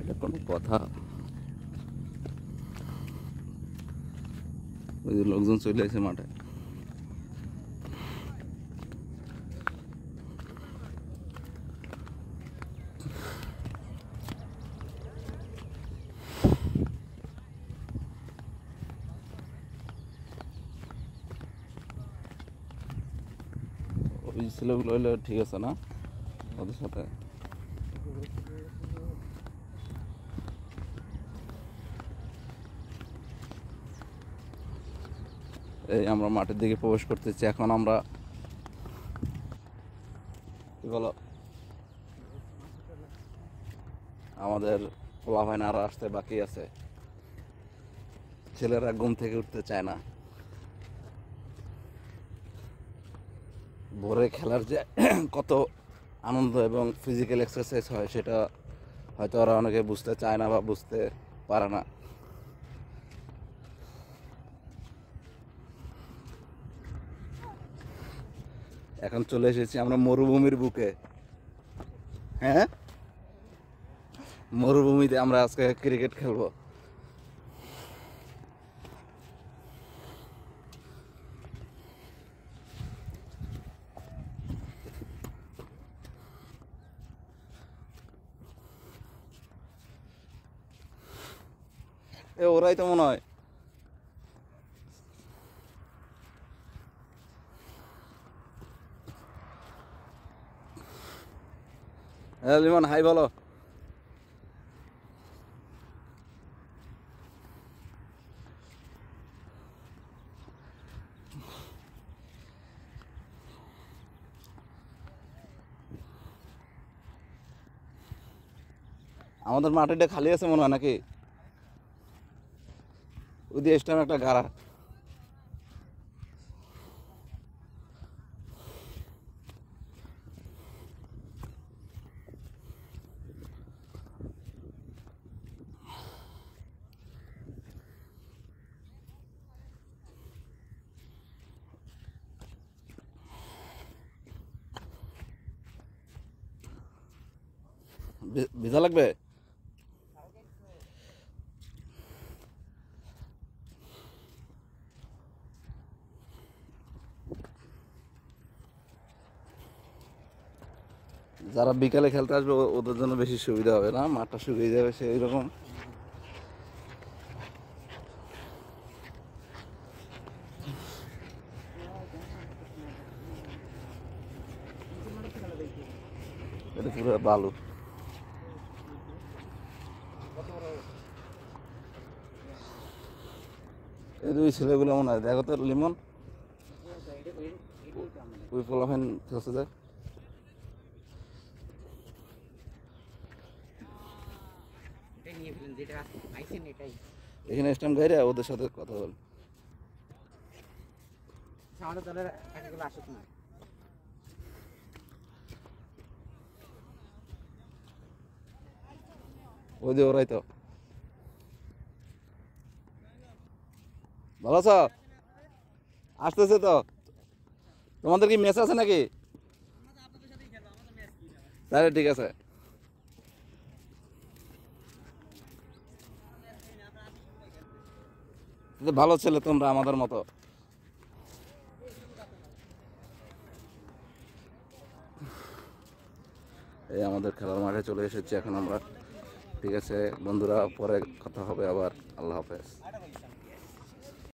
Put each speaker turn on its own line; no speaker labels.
এটা কোনো কথা? ওই যে লোকজন চলে আসে মাঠে। ওই ছেলেগুলো হইলে ঠিক আছে না ওদের সাথে? এই আমরা মাঠের দিকে প্রবেশ করতেছি এখন। আমরা কি বলো, আমাদের পোলাপাইন আরো আসতে বাকি আছে। ছেলেরা ঘুম থেকে উঠতে চায় না। ভোরে খেলার যে কত আনন্দ এবং ফিজিক্যাল এক্সারসাইজ হয় সেটা হয়তো ওরা অনেকে বুঝতে চায় না বা বুঝতে পারে না। এখন চলে এসেছি আমরা মরুভূমির বুকে। হ্যাঁ, মরুভূমিতে আমরা আজকে ক্রিকেট খেলবো। ওরাই তো মনে হয়। হ্যাঁ লিমন, হাই বলো। আমাদের মাটিটা খালি আছে মনে হয় নাকি? ওই দিয়ে এসটাম একটা গাড়া। ভিজা লাগবে? যারা বিকালে খেলতে আসবে ওদের জন্য বেশি সুবিধা হবে না, মাঠটা শুকিয়ে যাবে সেই রকম। এটা পুরো বালু। এই দুই ছেলেগুলো মনে হয়, দেখো তো লিমন, ওই পোলাফেন খেলছে যায়। এখানে স্টাম্প গাইরে ওদের সাথে কথা বল। ওই যে ওরাই তো। ভালো আছো? আসতেছে তো। তোমাদের কি ম্যাচ আছে নাকি? তাহলে ঠিক আছে। ভালো ছেলে তোমরা, আমাদের মতো। এই আমাদের খেলার মাঠে চলে এসেছি এখন আমরা। ঠিক আছে বন্ধুরা, পরে কথা হবে আবার। আল্লাহ হাফেজ।